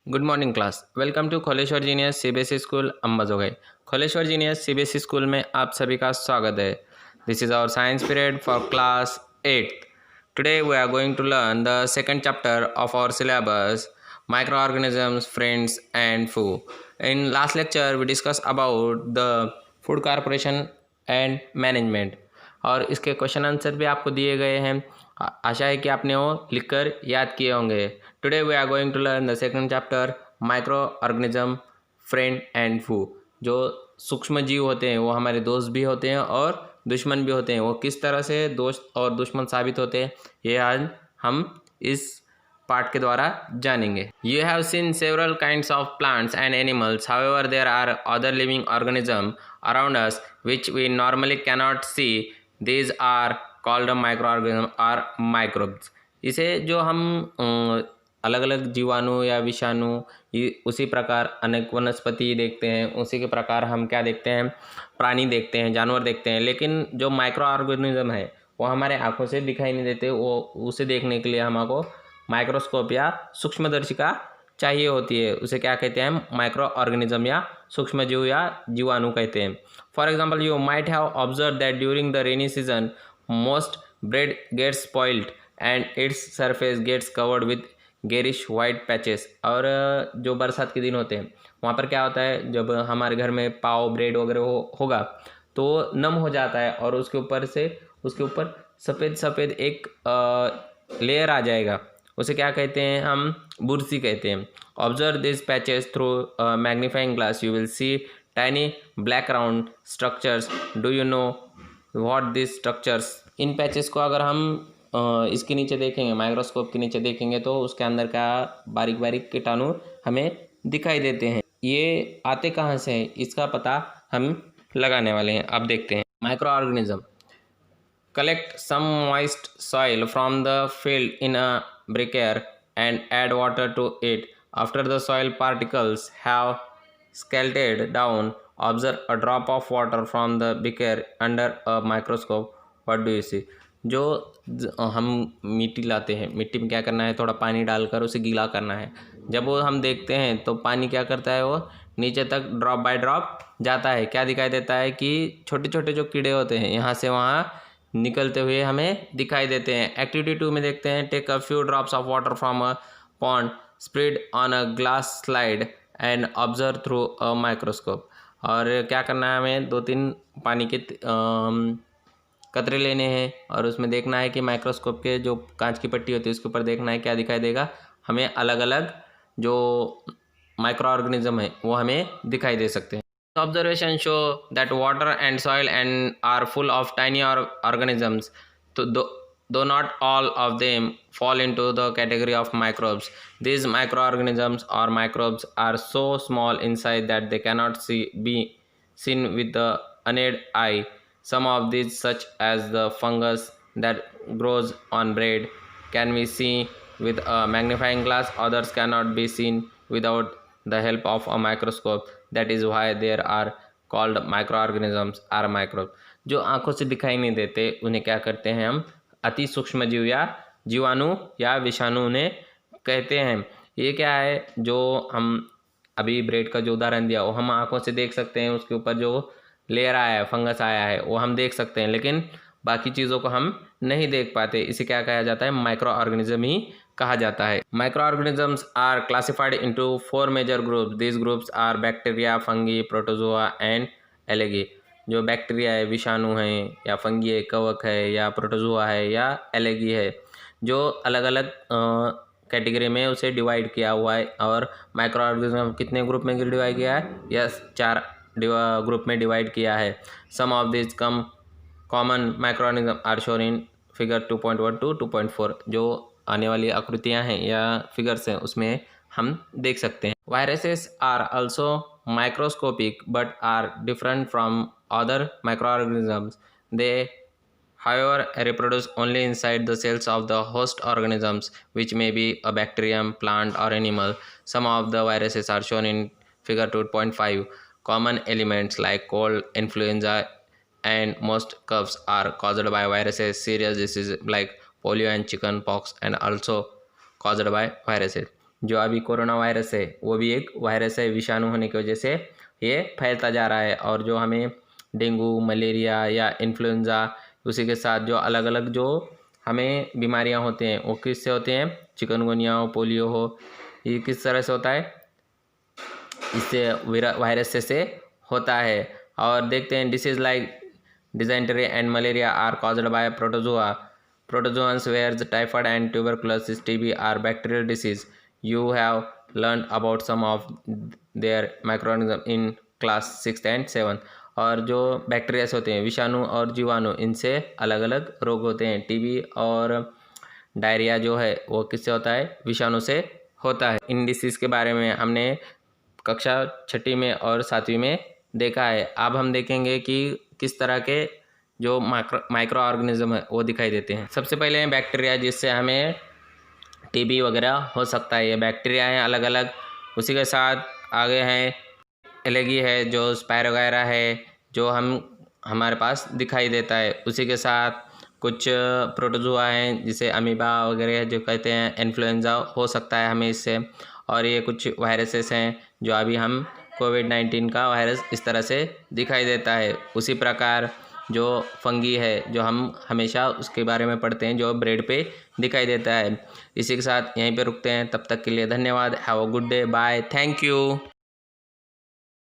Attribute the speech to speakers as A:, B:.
A: Good morning class. Welcome to Kholeshwar genius CBSE school Ambajogai. Kholeshwar genius CBSE school में आप सभी का स्वागत है। This is our science period for class 8th। Today we are going to learn the second chapter of our syllabus, microorganisms, friends and food. In last lecture we discussed about the food corporation and management और इसके question answer भी आपको दिए गए हैं। आशा है कि आपने वो लिखकर याद किए होंगे। Today we are going to learn the second chapter, microorganism, friend and foe. जो सूक्ष्म जीव होते हैं वो हमारे दोस्त भी होते हैं और दुश्मन भी होते हैं। वो किस तरह से दोस्त और दुश्मन साबित होते हैं ये आज हम इस पार्ट के द्वारा जानेंगे। You have seen several kinds of plants and animals, however there are other living organism around us which we normally cannot see. These are called microorganism और माइक्रोब्स। इसे जो हम अलग अलग जीवाणु या विषाणु उसी प्रकार अनेक वनस्पति देखते हैं, उसी के प्रकार हम क्या देखते हैं, प्राणी देखते हैं, जानवर देखते हैं। लेकिन जो माइक्रो ऑर्गेनिज्म है वो हमारे आंखों से दिखाई नहीं देते। वो उसे देखने के लिए हमको माइक्रोस्कोप या सूक्ष्मदर्शिका चाहिए होती है। उसे क्या कहते हैं, माइक्रो ऑर्गेनिज्म या सूक्ष्म जीव या जीवाणु कहते हैं। For example, you might have observe that during the rainy season most bread gets spoiled and its surface gets covered with greyish white patches. और जो बरसात के दिन होते हैं वहाँ पर क्या होता है, जब हमारे घर में पाव ब्रेड वगैरह होगा तो नम हो जाता है और उसके ऊपर सफ़ेद सफ़ेद एक लेयर आ जाएगा। उसे क्या कहते हैं, हम बुरसी कहते हैं। Observe this patches through magnifying glass, you will see tiny black round structures. Do you know what this structures? In patches को अगर हम इसके नीचे देखेंगे, माइक्रोस्कोप के नीचे देखेंगे तो उसके अंदर का बारीक बारीक कीटाणु हमें दिखाई देते हैं। ये आते कहाँ से हैं इसका पता हम लगाने वाले हैं। अब देखते हैं। Micro organism collect some moist soil from the field in a briquette and add water to it. After the soil particles have scaled down, observe a drop of water from the briquette under a microscope. What do you see? जो हम मिट्टी लाते हैं, मिट्टी में क्या करना है, थोड़ा पानी डालकर उसे गीला करना है। जब वो हम देखते हैं तो पानी क्या करता है, वो नीचे तक ड्रॉप बाय ड्रॉप जाता है। क्या दिखाई देता है कि छोटे छोटे जो कीड़े होते हैं यहाँ से वहाँ निकलते हुए हमें दिखाई देते हैं। एक्टिविटी 2 में देखते हैं, take a few drops of water from a pond, spread on a glass slide and observe through a microscope. और क्या करना है, हमें 2-3 पानी के कतरे लेने हैं और उसमें देखना है कि माइक्रोस्कोप के जो कांच की पट्टी होती है उसके ऊपर देखना है क्या दिखाई देगा। हमें अलग अलग जो माइक्रो ऑर्गेनिज्म है वो हमें दिखाई दे सकते हैं। Observations show that water and soil and are full of tiny organisms, though not all of them fall into the category of microbes. These microorganisms or microbes are so small inside that they cannot be seen with the unaided eye. Some of these, such as the fungus that grows on bread, can be seen with a magnifying glass. Others cannot be seen without the help of a microscope. That is why there are called microorganisms or microbes. जो आंखों से दिखाई नहीं देते उन्हें क्या करते हैं, हम अति सूक्ष्म जीव या जीवाणु या विषाणु उन्हें कहते हैं। ये क्या है, जो हम अभी ब्रेड का जो उदाहरण दिया वो हम आंखों से देख सकते हैं। उसके ऊपर जो लेयर आया है, फंगस आया है, वो हम देख सकते हैं, लेकिन बाकी चीज़ों को हम नहीं देख पाते। इसे क्या कहा जाता है, माइक्रो ऑर्गेनिज्म ही कहा जाता है। Microorganisms are classified into 4 major groups. These groups are bacteria, fungi, protozoa and algae. जो बैक्टीरिया है, विषाणु हैं, या फंगी है, कवक है, या प्रोटोजोआ है, या एलगी है, जो अलग अलग कैटेगरी में उसे डिवाइड किया हुआ है। और माइक्रो ऑर्गेनिज्म कितने ग्रुप में डिवाइड किया है, यस 4 ग्रुप में डिवाइड किया है। Some of this common microorganism are shown in figure 2.1 to 2.4। जो आने वाली आकृतियां हैं या फिगर्स हैं उसमें हम देख सकते हैं। Viruses are also microscopic but are different from other microorganisms. They however reproduce only inside the cells of the host organisms, which may be a bacterium, plant or animal. Some of the viruses are shown in figure 2.5. Common elements like cold, influenza and most coughs are caused by viruses. Serious diseases like polio and chicken pox and also caused by viruses. जो अभी corona virus है वो भी एक virus है, विषाणु होने की वजह से ये फैलता जा रहा है। और जो हमें डेंगू, मलेरिया या इन्फ्लुएंज़ा, उसी के साथ जो अलग अलग जो हमें बीमारियां होते हैं वो किससे होते हैं, चिकनगुनिया हो, पोलियो हो, ये किस तरह से होता है, इससे वायरस से होता है। और देखते हैं disease like dysentery and malaria are caused by protozoa. Protozoans where the typhoid and tuberculosis, TB are bacterial disease. You have learned about some of their microorganisms in class 6 and 7. और जो bacteria से होते हैं, विषाणु और जीवाणु, इनसे अलग अलग रोग होते हैं। टीबी और डायरिया जो है वो किससे होता है, विषाणु से होता है। इन डिसीज़ के बारे में हमने कक्षा 6वीं में और 7वीं में देखा है। अब हम देखेंगे कि किस तरह के जो माइक्रो ऑर्गेनिज्म है वो दिखाई देते हैं। सबसे पहले है बैक्टीरिया, जिससे हमें टीबी वगैरह हो सकता है। ये बैक्टीरिया हैं अलग अलग। उसी के साथ आगे हैं एलगी है, जो स्पाइरो वगैरह है, जो हमारे पास दिखाई देता है। उसी के साथ कुछ प्रोटोजोआ हैं, जिसे अमीबा वगैरह जो कहते हैं, इन्फ्लुएंजा हो सकता है हमें इससे। और ये कुछ वायरसेस हैं जो अभी हम कोविड-19 का वायरस इस तरह से दिखाई देता है। उसी प्रकार जो फंगी है, जो हम हमेशा उसके बारे में पढ़ते हैं, जो ब्रेड पे दिखाई देता है। इसी के साथ यहीं पे रुकते हैं, तब तक के लिए धन्यवाद। Have a good day, bye, thank you.